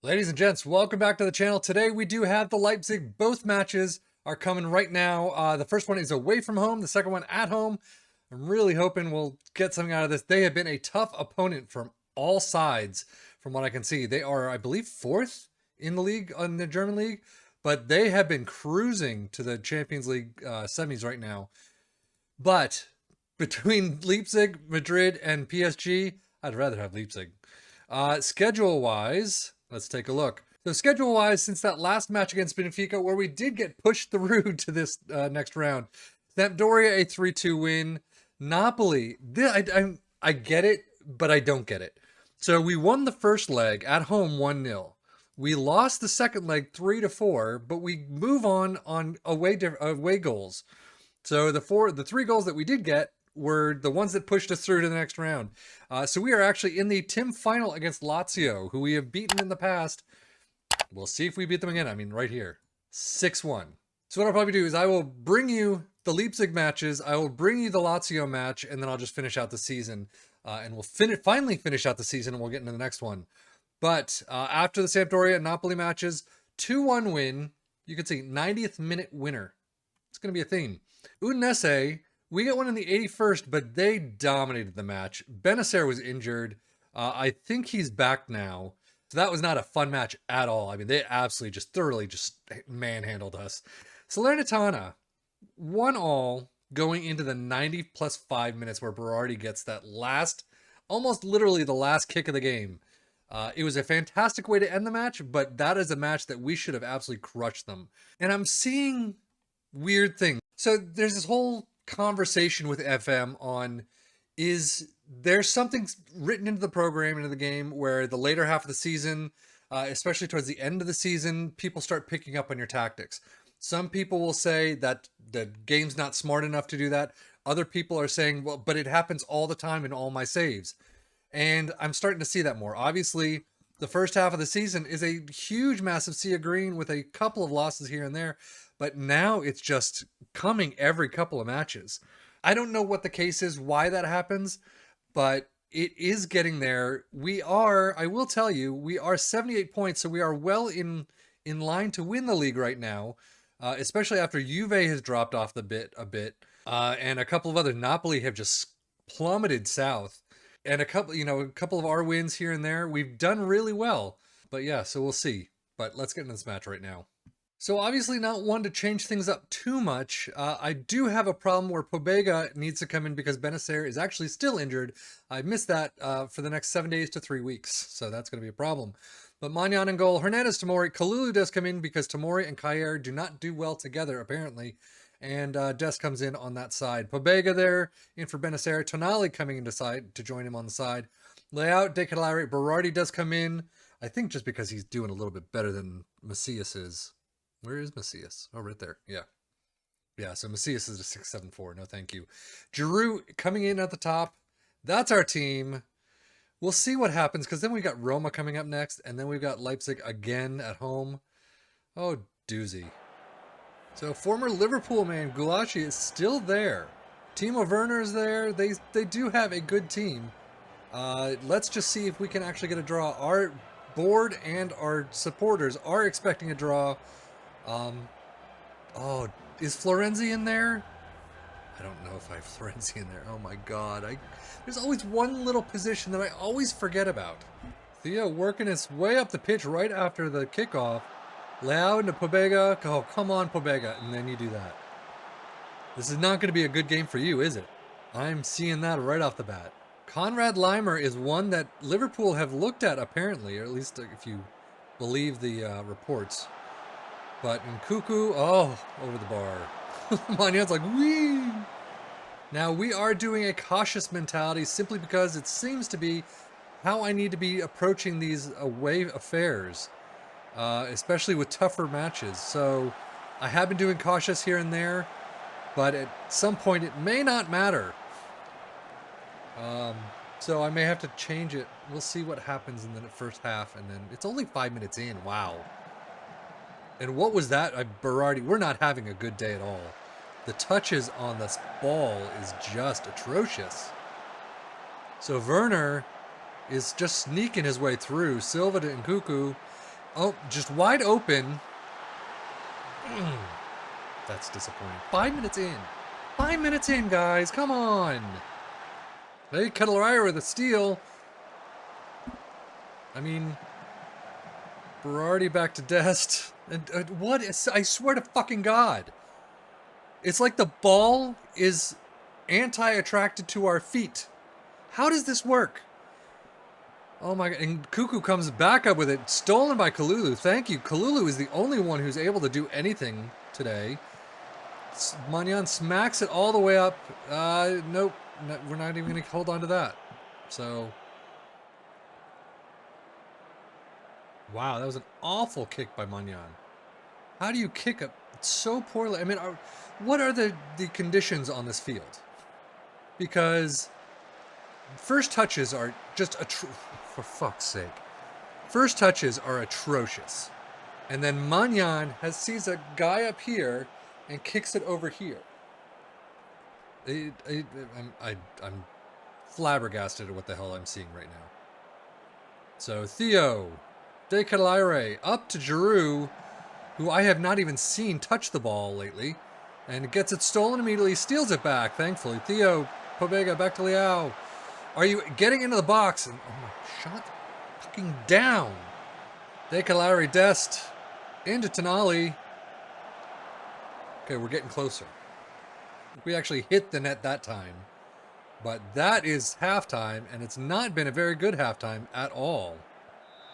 Ladies and gents, welcome back to the channel. Today we do have the Leipzig. Both matches are coming right now. The first one is away from home, the second one at home. I'm really hoping we'll get something out of this. They have been a tough opponent from all sides, from what I can see. They are, I believe, fourth in the league, in the German league, but they have been cruising to the Champions League semis right now. But between Leipzig, Madrid, and PSG, I'd rather have Leipzig. Schedule-wise, let's take a look. So schedule-wise, since that last match against Benfica, where we did get pushed through to this next round, Sampdoria a 3-2 win. Napoli, I get it, but I don't get it. So we won the first leg at home 1-0. We lost the second leg 3-4, but we move on away goals. So the three goals that we did get were the ones that pushed us through to the next round. So we are actually in the Tim final against Lazio, who we have beaten in the past. We'll see if we beat them again. I mean, right here, 6-1. So what I'll probably do is I will bring you the Leipzig matches. I will bring you the Lazio match, and then I'll just finish out the season. And we'll finally finish out the season, and we'll get into the next one. But after the Sampdoria and Napoli matches, 2-1 win. You can see 90th minute winner. It's going to be a theme. Udinese, we got one in the 81st, but they dominated the match. Benacer was injured. I think he's back now. So that was not a fun match at all. I mean, they absolutely thoroughly manhandled us. Salernitana, 1-1 going into the 90 plus 5 minutes where Berardi gets that last, almost literally the last kick of the game. It was a fantastic way to end the match, but that is a match that we should have absolutely crushed them. And I'm seeing weird things. So there's this whole conversation with FM on, is there something written into the program, into the game, where the later half of the season, especially towards the end of the season, people start picking up on your tactics. Some people will say that the game's not smart enough to do that. Other people are saying, well, but it happens all the time in all my saves. And I'm starting to see that more. Obviously, the first half of the season is a huge, massive sea of green with a couple of losses here and there. But now it's just coming every couple of matches. I don't know what the case is, why that happens, but it is getting there. I will tell you, we are 78 points, so we are well in line to win the league right now, especially after Juve has dropped off a bit, and a couple of other. Napoli have just plummeted south, and a couple of our wins here and there. We've done really well, but yeah, so we'll see. But let's get into this match right now. So obviously not one to change things up too much. I do have a problem where Pobega needs to come in because Benacer is actually still injured. I missed that for the next 7 days to 3 weeks, so that's going to be a problem. But Magnan in goal, Hernandez, Tomori, Kalulu does come in because Tomori and Kjaer do not do well together apparently, and Des comes in on that side. Pobega there in for Benacer, Tonali coming in to join him on the side. Layout, De Ketelaere, Berardi does come in. I think just because he's doing a little bit better than Macias is. Where is Macias? Oh, right there. Yeah. Yeah, so Macias is a 6-7-4. No, thank you. Giroud coming in at the top. That's our team. We'll see what happens, because then we've got Roma coming up next, and then we've got Leipzig again at home. Oh, doozy. So former Liverpool man Gulashi is still there. Timo Werner is there. They do have a good team. Let's just see if we can actually get a draw. Our board and our supporters are expecting a draw. Oh, is Florenzi in there? I don't know if I have Florenzi in there. Oh my god. There's always one little position that I always forget about. Theo working his way up the pitch right after the kickoff. Leao into Pobega. Oh, come on, Pobega. And then you do that. This is not going to be a good game for you, is it? I'm seeing that right off the bat. Konrad Laimer is one that Liverpool have looked at, apparently, or at least if you believe the reports. But in Cuckoo, oh, over the bar. Magnan's like, wee! Now, we are doing a cautious mentality simply because it seems to be how I need to be approaching these away affairs, especially with tougher matches. So I have been doing cautious here and there, but at some point it may not matter. So I may have to change it. We'll see what happens in the first half, and then it's only 5 minutes in. Wow. And what was that? Berardi, we're not having a good day at all. The touches on this ball is just atrocious. So Werner is just sneaking his way through. Silva to Nkuku. Oh, just wide open. That's disappointing. 5 minutes in. 5 minutes in, guys. Come on. Hey, Kettlereyer with a steal. I mean, Berardi back to Dest. And what is... I swear to fucking God. It's like the ball is anti-attracted to our feet. How does this work? Oh my God. And Cuckoo comes back up with it. Stolen by Kalulu. Thank you. Kalulu is the only one who's able to do anything today. Manyan smacks it all the way up. Nope. No, we're not even going to hold on to that. So... Wow, that was an awful kick by Manyan. How do you kick up so poorly? I mean, what are the conditions on this field? Because first touches are just for fuck's sake. First touches are atrocious. And then Manyan sees a guy up here and kicks it over here. I'm flabbergasted at what the hell I'm seeing right now. So Theo, De Ketelaere up to Giroud, who I have not even seen touch the ball lately, and gets it stolen immediately, steals it back, thankfully. Theo, Pobega, back to Liao. Are you getting into the box? And, oh my, shot fucking down. De Ketelaere, Dest, into Tonali. Okay, we're getting closer. We actually hit the net that time. But that is halftime, and it's not been a very good halftime at all.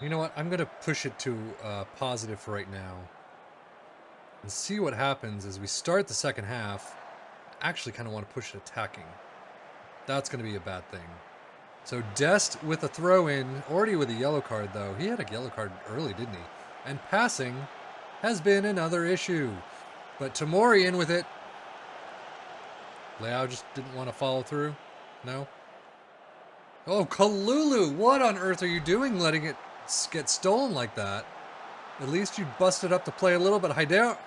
You know what? I'm going to push it to positive for right now. And see what happens as we start the second half. I actually kind of want to push it attacking. That's going to be a bad thing. So Dest with a throw-in, already with a yellow card though. He had a yellow card early, didn't he? And passing has been another issue. But Tamori in with it. Leao just didn't want to follow through. No? Oh, Kalulu! What on earth are you doing letting it get stolen like that? At least you busted up the play a little bit. Haidar.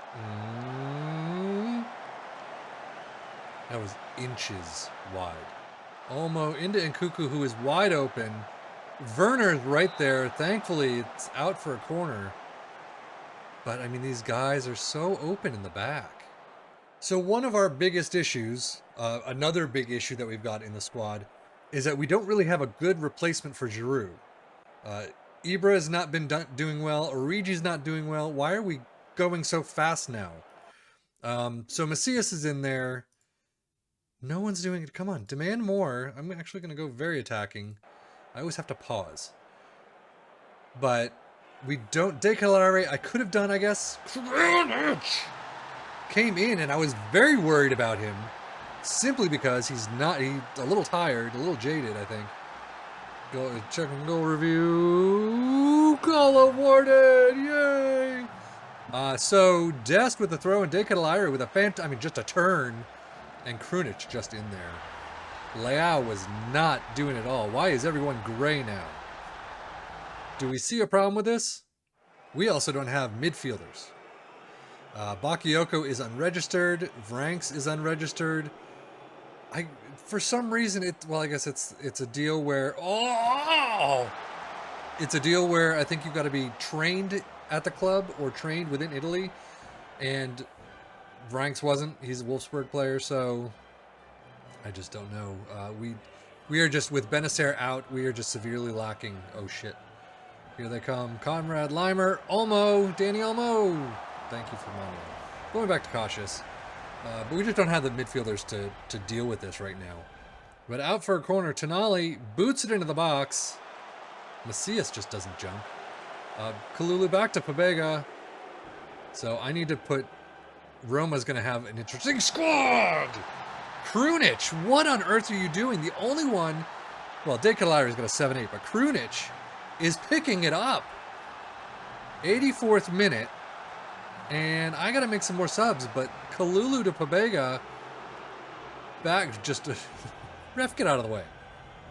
That was inches wide. Olmo into Nkuku, who is wide open. Werner's right there. Thankfully, it's out for a corner. But, I mean, these guys are so open in the back. So one of our biggest issues, another big issue that we've got in the squad, is that we don't really have a good replacement for Giroud. Ibra has not been doing well. Origi's not doing well. Why are we going so fast now? So Macias is in there. No one's doing it. Come on, demand more. I'm actually going to go very attacking. I always have to pause. But we don't... De Ketelaere, I could have done, I guess. Came in, and I was very worried about him. Simply because he's a little tired, a little jaded, I think. Go check and goal review. Call awarded! Yay! So Dest with the throw and De Ketelaere with just a turn. And Krunic just in there. Leao was not doing it all. Why is everyone gray now? Do we see a problem with this? We also don't have midfielders. Bakayoko is unregistered. Vranks is unregistered. For some reason, I guess it's a deal where... Oh! It's a deal where I think you've got to be trained at the club or trained within Italy. And Vranks wasn't. He's a Wolfsburg player, so I just don't know. We are just, with Benacer out, we are just severely lacking. Oh, shit. Here they come. Conrad, Limer, Olmo, Danny Olmo. Thank you for money. Going back to cautious. But we just don't have the midfielders to deal with this right now. But out for a corner, Tonali boots it into the box. Macias just doesn't jump. Kalulu back to Pobega. So I need to put... Roma's going to have an interesting squad! Krunic, what on earth are you doing? The only one... Well, De Ketelaere is going to 7-8, but Krunic is picking it up. 84th minute. And I got to make some more subs, but Kalulu to Pobega. Back, just... Ref, get out of the way.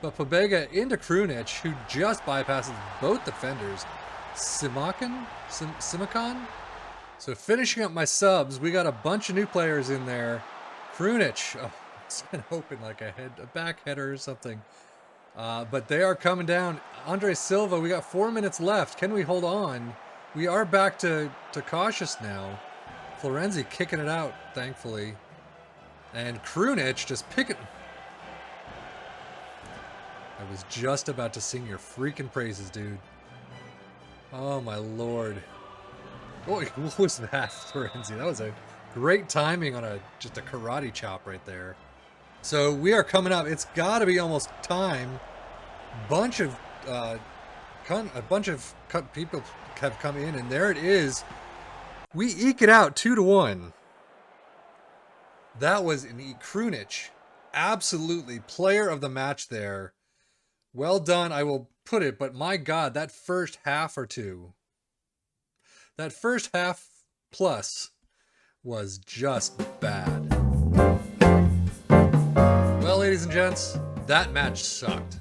But Pobega into Krunic, who just bypasses both defenders. Simakan? So finishing up my subs, we got a bunch of new players in there. Krunic, it's been open like a back header or something. But they are coming down. Andre Silva, we got 4 minutes left. Can we hold on? We are back to cautious now. Florenzi kicking it out, thankfully. And Krunic just picking... I was just about to sing your freaking praises, dude. Oh, my lord. Oh, what was that, Florenzi? That was a great timing on just a karate chop right there. So we are coming up. It's got to be almost time. A bunch of people have come in, and there it is. We eke it out 2-1. That was an Krunic. Absolutely player of the match there. Well done, I will put it, but my God, that first half or two, that first half plus was just bad. Well, ladies and gents, that match sucked.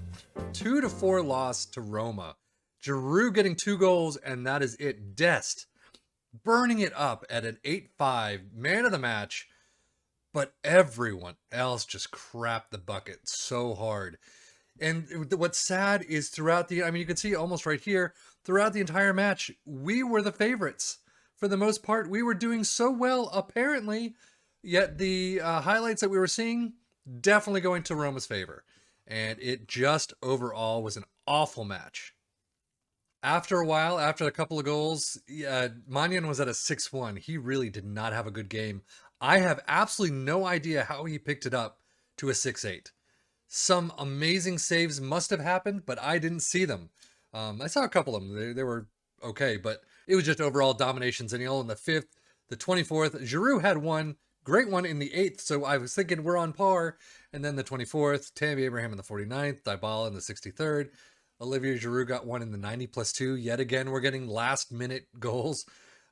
2-4 loss to Roma. Giroud getting 2 goals, and that is it. Dest burning it up at an 8-5, man of the match, but everyone else just crapped the bucket so hard. And what's sad is throughout the, I mean, you can see almost right here, throughout the entire match, we were the favorites. For the most part, we were doing so well, apparently, yet the highlights that we were seeing, definitely going to Roma's favor. And it just overall was an awful match. After a while, after a couple of goals, Mannion was at a 6-1. He really did not have a good game. I have absolutely no idea how he picked it up to a 6-8. Some amazing saves must have happened, but I didn't see them. I saw a couple of them. They were okay, but it was just overall domination. Zaniolo in the 5th, the 24th. Giroud had one, great one in the 8th, so I was thinking we're on par. And then the 24th, Tammy Abraham in the 49th, Dybala in the 63rd. Olivier Giroud got one in the 90+2. Yet again, we're getting last-minute goals.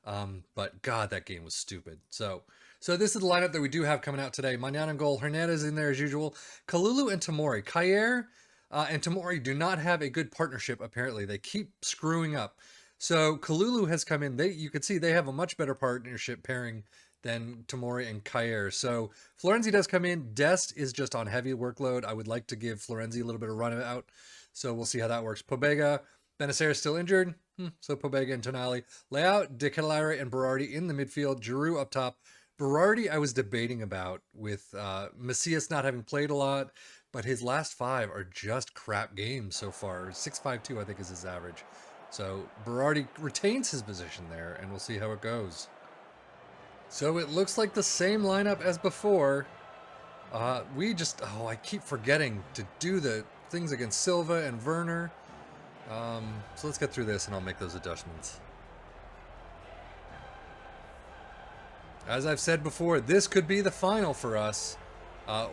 But God, that game was stupid. So this is the lineup that we do have coming out today. Manana in goal, Hernandez in there as usual. Kalulu and Tomori. Kayer and Tomori do not have a good partnership, apparently. They keep screwing up. So Kalulu has come in. You can see they have a much better partnership pairing than Tomori and Kayer. So Florenzi does come in. Dest is just on heavy workload. I would like to give Florenzi a little bit of run out. So we'll see how that works. Pobega, Benacer is still injured. So Pobega and Tonali. Leao, De Ketelaere, and Berardi in the midfield. Giroud up top. Berardi I was debating about with Macias not having played a lot, but his last 5 are just crap games so far. 6.52 I think is his average. So Berardi retains his position there, and we'll see how it goes. So it looks like the same lineup as before. I keep forgetting to do the things against Silva and Werner. So let's get through this and I'll make those adjustments. As I've said before, this could be the final for us,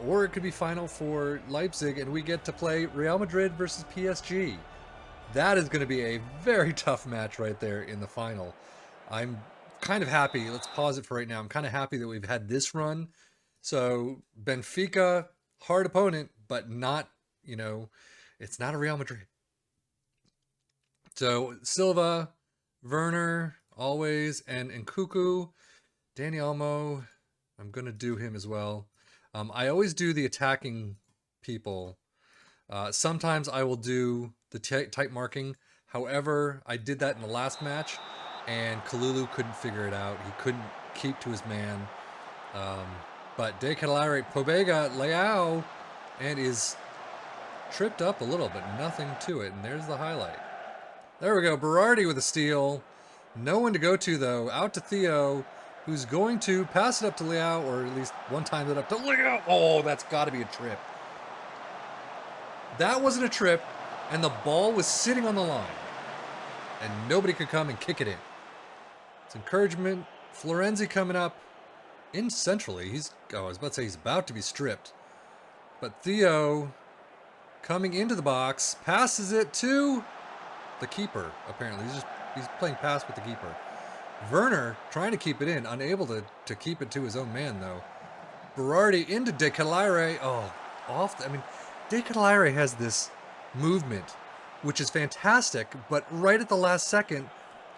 or it could be final for Leipzig, and we get to play Real Madrid versus PSG. That is going to be a very tough match right there in the final. I'm kind of happy. Let's pause it for right now. I'm kind of happy that we've had this run. So Benfica, hard opponent, but not, it's not a Real Madrid. So Silva, Werner, always, and Nkuku. Danny Olmo, I'm going to do him as well. I always do the attacking people. Sometimes I will do the tight marking. However, I did that in the last match, and Kalulu couldn't figure it out. He couldn't keep to his man. But De Ketelaere, Pobega, Leao, and is tripped up a little, but nothing to it. And there's the highlight. There we go. Berardi with a steal. No one to go to, though. Out to Theo, who's going to pass it up to Leao, or at least one time it up to Leao. Oh, that's got to be a trip. That wasn't a trip, and the ball was sitting on the line. And nobody could come and kick it in. It's encouragement. Florenzi coming up in centrally. I was about to say he's about to be stripped. But Theo coming into the box, passes it to the keeper, apparently. He's playing pass with the keeper. Werner trying to keep it in, unable to keep it to his own man, though. Berardi into De Ketelaere. De Ketelaere has this movement, which is fantastic, but right at the last second,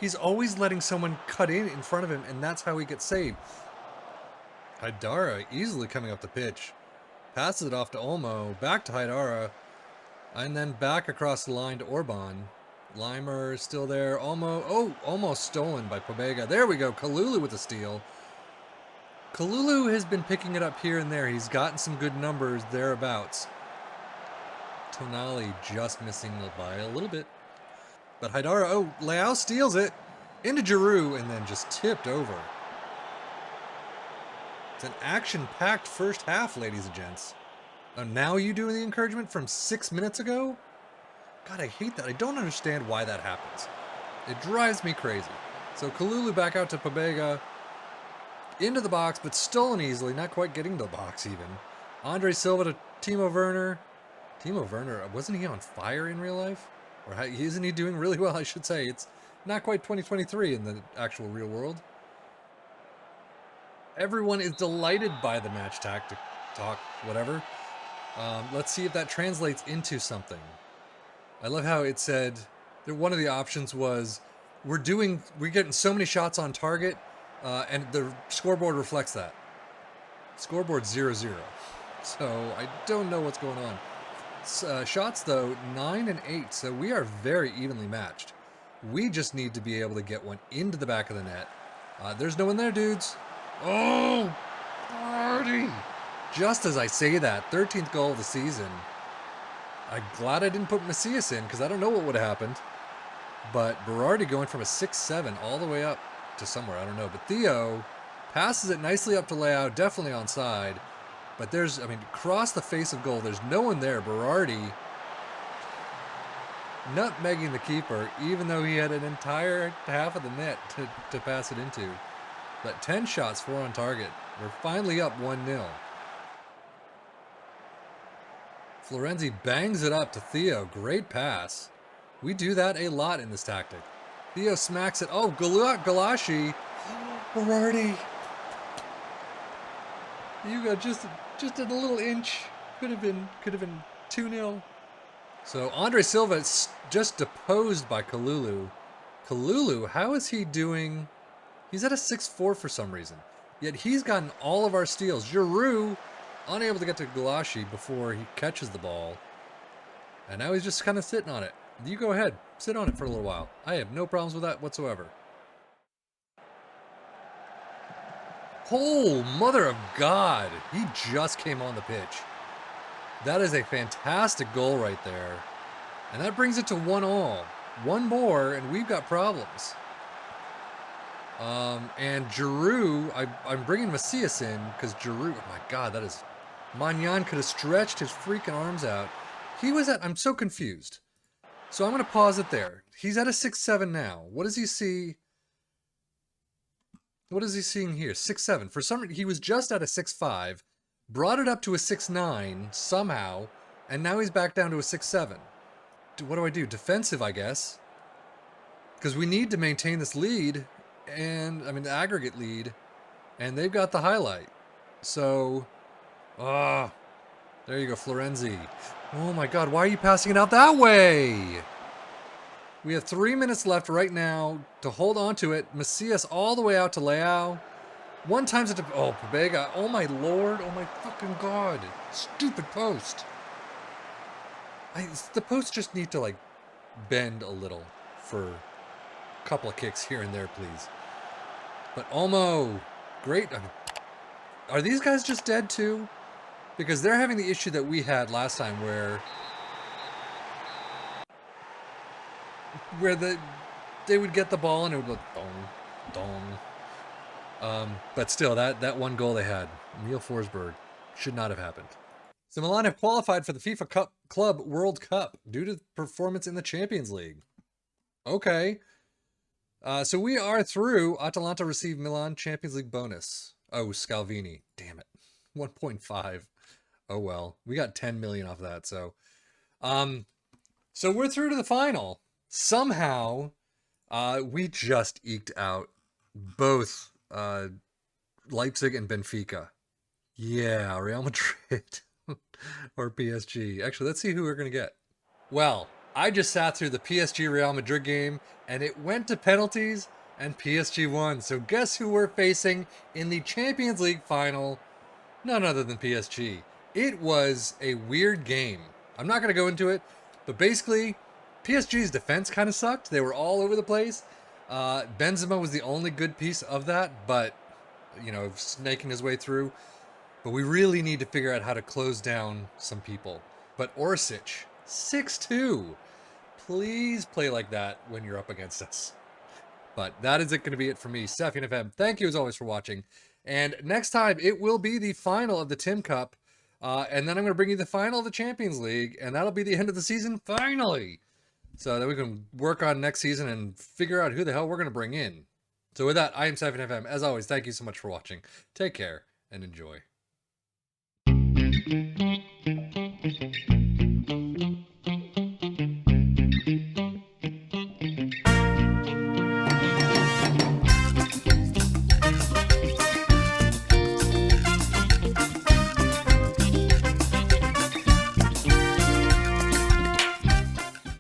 he's always letting someone cut in front of him, and that's how he gets saved. Haidara easily coming up the pitch. Passes it off to Olmo, back to Haidara, and then back across the line to Orban. Limer is still there. Almost stolen by Pobega. There we go. Kalulu with the steal. Kalulu has been picking it up here and there. He's gotten some good numbers thereabouts. Tonali just missing by a little bit. But Haidara, Leao steals it into Giroud and then just tipped over. It's an action-packed first half, ladies and gents. Now you doing the encouragement from 6 minutes ago? God, I hate that. I don't understand why that happens. It drives me crazy. So Kalulu back out to Pobega. Into the box, but stolen easily. Not quite getting to the box even. Andre Silva to Timo Werner. Timo Werner, wasn't he on fire in real life? Or isn't he doing really well, I should say. It's not quite 2023 in the actual real world. Everyone is delighted by the match tactic talk, whatever. Let's see if that translates into something. I love how it said that one of the options was we're getting so many shots on target, and the scoreboard reflects that. Scoreboard 0-0. So I don't know what's going on. Shots though 9 and 8, so we are very evenly matched. We just need to be able to get one into the back of the net. There's no one there, dudes. Oh, Berardi! Just as I say that, 13th goal of the season. I'm glad I didn't put Macias in because I don't know what would have happened. But Berardi going from a 6-7 all the way up to somewhere, I don't know. But Theo passes it nicely up to Leao, definitely onside. But across the face of goal, there's no one there. Berardi nutmegging the keeper, even though he had an entire half of the net to pass it into. But 10 shots, 4 on target. We're finally up 1-0. Florenzi bangs it up to Theo. Great pass. We do that a lot in this tactic. Theo smacks it. Oh, Galashi. Berardi. You got just a little inch. Could have been 2-0. So Andre Silva is just deposed by Kalulu. Kalulu, how is he doing? He's at a 6-4 for some reason. Yet he's gotten all of our steals. Giroud unable to get to Galashi before he catches the ball. And now he's just kind of sitting on it. You go ahead. Sit on it for a little while. I have no problems with that whatsoever. Oh, mother of God. He just came on the pitch. That is a fantastic goal right there. And that brings it to 1-1. One more, and we've got problems. And Giroud, I'm bringing Macias in because Giroud, oh my God, that is... Magnan could have stretched his freaking arms out. I'm so confused. So I'm going to pause it there. He's at a 6-7 now. What does he see? What is he seeing here? 6-7. For some reason, he was just at a 6-5, brought it up to a 6-9 somehow, and now he's back down to a 6-7. What do I do? Defensive, I guess. Because we need to maintain this lead, the aggregate lead, and they've got the highlight. So, there you go, Florenzi. Oh my God, why are you passing it out that way? We have 3 minutes left right now to hold on to it. Macias all the way out to Leao. One time's it to... Oh, Pobega. Oh my Lord. Oh my fucking God. Stupid post. The posts just need to, bend a little for a couple of kicks here and there, please. But Olmo. Great. Are these guys just dead too? Because they're having the issue that we had last time where they would get the ball and it would go dong, dong. But still, that one goal they had, Emil Forsberg, should not have happened. So Milan have qualified for the FIFA Club World Cup due to performance in the Champions League. Okay. So we are through. Atalanta received Milan Champions League bonus. Oh, Scalvini. Damn it. 1.5. Oh well. We got 10 million off of that, so. So we're through to the final. Somehow, we just eked out both Leipzig and Benfica. Yeah, Real Madrid or PSG. Actually, let's see who we're going to get. Well, I just sat through the PSG Real Madrid game, and it went to penalties, and PSG won. So guess who we're facing in the Champions League final? None other than PSG. It was a weird game. I'm not going to go into it, but basically, PSG's defense kind of sucked. They were all over the place. Benzema was the only good piece of that, but snaking his way through. But we really need to figure out how to close down some people. But Orsic, 6'2". Please play like that when you're up against us. But that is going to be it for me, Sefian FM. Thank you as always for watching. And next time, it will be the final of the Tim Cup. And then I'm going to bring you the final of the Champions League. And that'll be the end of the season, finally. So that we can work on next season and figure out who the hell we're going to bring in. So with that, I am Sefian FM. As always, thank you so much for watching. Take care and enjoy.